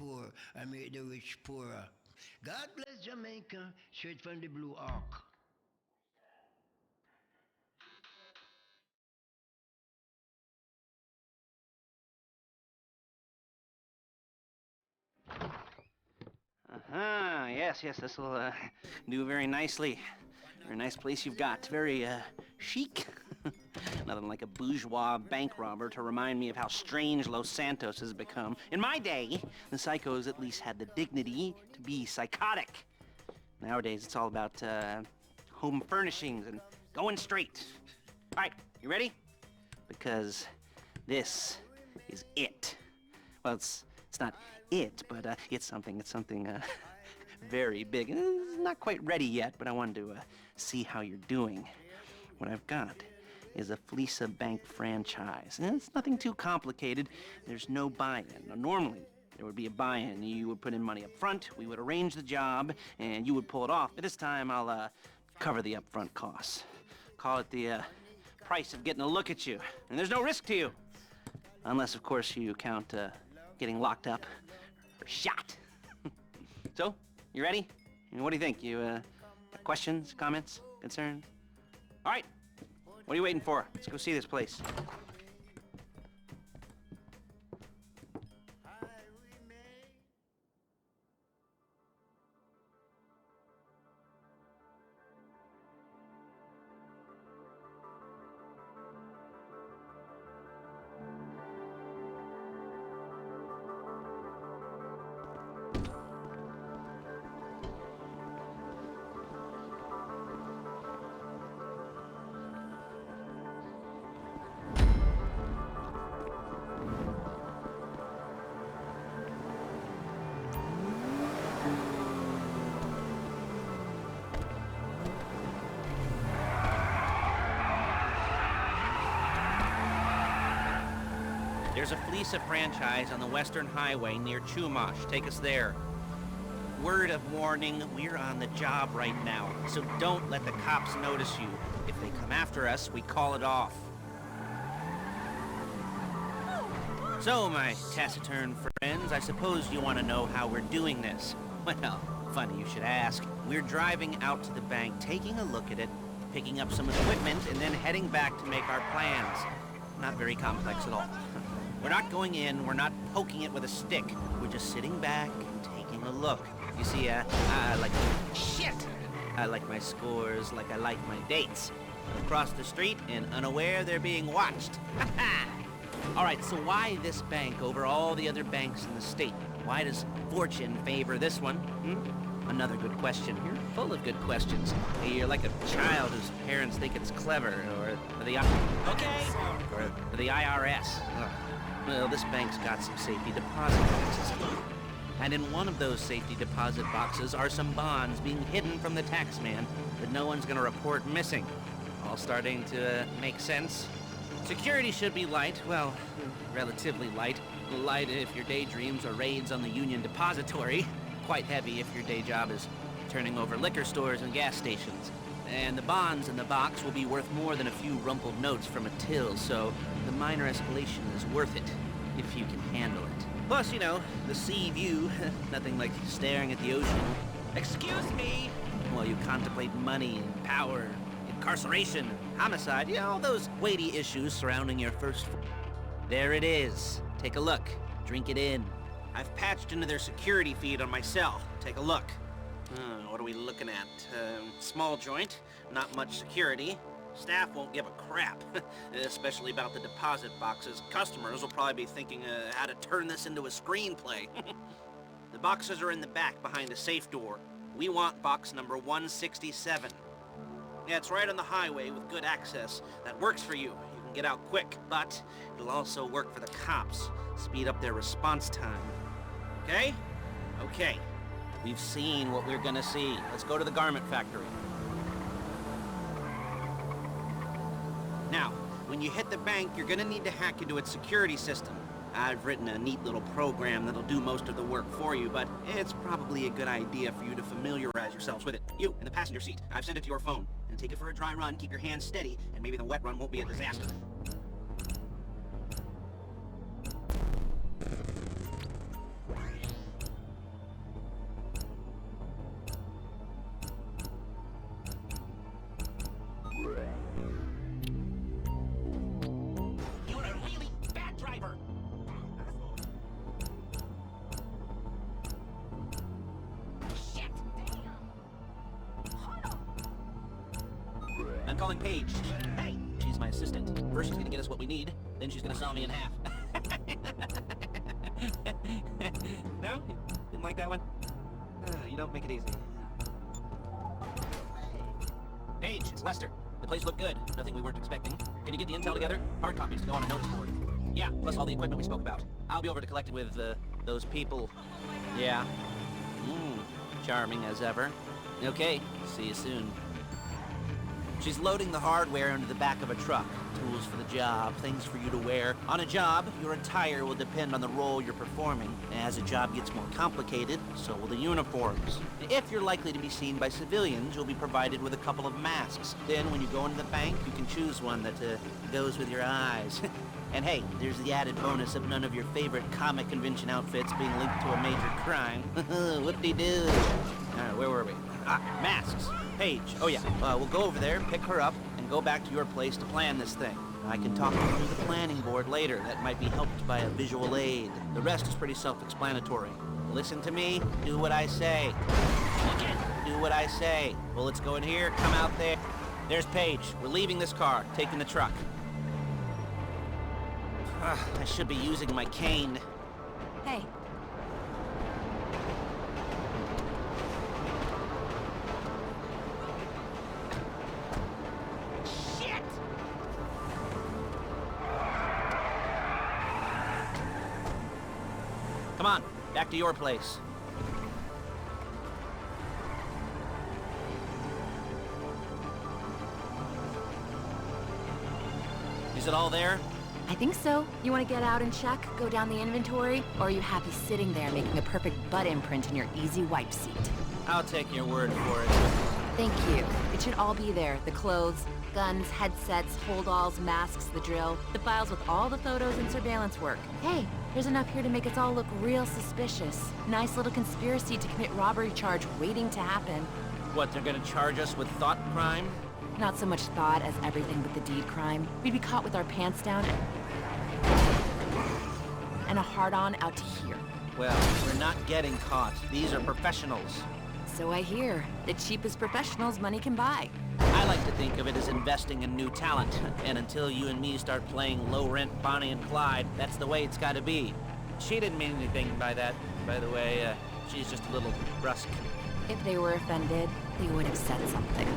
poor and make the rich poorer. God bless Jamaica, straight from the Blue Ark. Yes, this will do very nicely. Very nice place you've got. Very chic. Nothing like a bourgeois bank robber to remind me of how strange Los Santos has become. In my day, the psychos at least had the dignity to be psychotic. Nowadays, it's all about home furnishings and going straight. All right, you ready? Because this is it. Well, it's not it, but it's something very big. It's not quite ready yet, but I wanted to see how you're doing. What I've got is a Fleeca Bank franchise. And it's nothing too complicated. There's no buy-in. Now, normally, there would be a buy-in. You would put in money up front, we would arrange the job, and you would pull it off. But this time, I'll cover the upfront costs. Call it the price of getting a look at you. And there's no risk to you. Unless, of course, you count getting locked up or shot. So, you ready? What do you think? You got questions, comments, concerns? All right. What are you waiting for? Let's go see this place. There's a Fleeca franchise on the Western Highway near Chumash. Take us there. Word of warning, we're on the job right now, so don't let the cops notice you. If they come after us, we call it off. So, my taciturn friends, I suppose you want to know how we're doing this. Well, funny you should ask. We're driving out to the bank, taking a look at it, picking up some equipment, and then heading back to make our plans. Not very complex at all. We're not going in, we're not poking it with a stick. We're just sitting back and taking a look. You see, I like... Shit! I like my scores like I like my dates. Across the street and unaware they're being watched. All right, so why this bank over all the other banks in the state? Why does fortune favor this one? Another good question. You're full of good questions. You're like a child whose parents think it's clever, or the... Okay! Or the IRS. Ugh. Well, this bank's got some safety deposit boxes. And in one of those safety deposit boxes are some bonds being hidden from the tax man that no one's gonna report missing. All starting to make sense? Security should be light, well, relatively light. Light if your daydreams are raids on the Union Depository. Quite heavy if your day job is turning over liquor stores and gas stations. And the bonds in the box will be worth more than a few rumpled notes from a till, so the minor escalation is worth it, if you can handle it. Plus, you know, the sea view, nothing like staring at the ocean. Excuse me! While you contemplate money and power, incarceration, homicide, you know, all those weighty issues surrounding your first... There it is. Take a look. Drink it in. I've patched into their security feed on my cell. Take a look. What are we looking at? Small joint, not much security. Staff won't give a crap, especially about the deposit boxes. Customers will probably be thinking how to turn this into a screenplay. The boxes are in the back behind the safe door. We want box number 167. Yeah, it's right on the highway with good access. That works for you. You can get out quick, but it'll also work for the cops. Speed up their response time. Okay? Okay. We've seen what we're gonna see. Let's go to the garment factory. Now, when you hit the bank, you're gonna need to hack into its security system. I've written a neat little program that'll do most of the work for you, but it's probably a good idea for you to familiarize yourselves with it. You, in the passenger seat, I've sent it to your phone. And take it for a dry run, keep your hands steady, and maybe the wet run won't be a disaster. I'm calling Paige. Hey! She's my assistant. First she's gonna get us what we need, then she's gonna saw me in half. No? Didn't like that one? You don't make it easy. Paige, it's Lester. The place looked good. Nothing we weren't expecting. Can you get the intel together? Hard copies to go on a notice board. Yeah, plus all the equipment we spoke about. I'll be over to collect it with, those people. Yeah. Charming as ever. Okay, see you soon. She's loading the hardware into the back of a truck. Tools for the job, things for you to wear. On a job, your attire will depend on the role you're performing. As a job gets more complicated, so will the uniforms. If you're likely to be seen by civilians, you'll be provided with a couple of masks. Then when you go into the bank, you can choose one that goes with your eyes. And hey, there's the added bonus of none of your favorite comic convention outfits being linked to a major crime. Whoop-de-doo. Alright, where were we? Masks. Paige. Oh yeah, we'll go over there, pick her up, and go back to your place to plan this thing. I can talk you through the planning board later. That might be helped by a visual aid. The rest is pretty self-explanatory. Listen to me, do what I say. Do what I say. Bullets go in here, come out there. There's Paige. We're leaving this car, taking the truck. I should be using my cane. Hey. Shit! Come on, back to your place. Is it all there? I think so. You want to get out and check, go down the inventory, or are you happy sitting there making a perfect butt imprint in your easy wipe seat? I'll take your word for it. Thank you. It should all be there. The clothes, guns, headsets, holdalls, masks, the drill, the files with all the photos and surveillance work. Hey, there's enough here to make us all look real suspicious. Nice little conspiracy to commit robbery charge waiting to happen. What, they're gonna charge us with thought crime? Not so much thought as everything but the deed crime. We'd be caught with our pants down and a hard-on out to here. Well, we're not getting caught. These are professionals. So I hear. The cheapest professionals money can buy. I like to think of it as investing in new talent. And until you and me start playing low-rent Bonnie and Clyde, that's the way it's gotta be. She didn't mean anything by that, by the way. She's just a little brusque. If they were offended, they would have said something.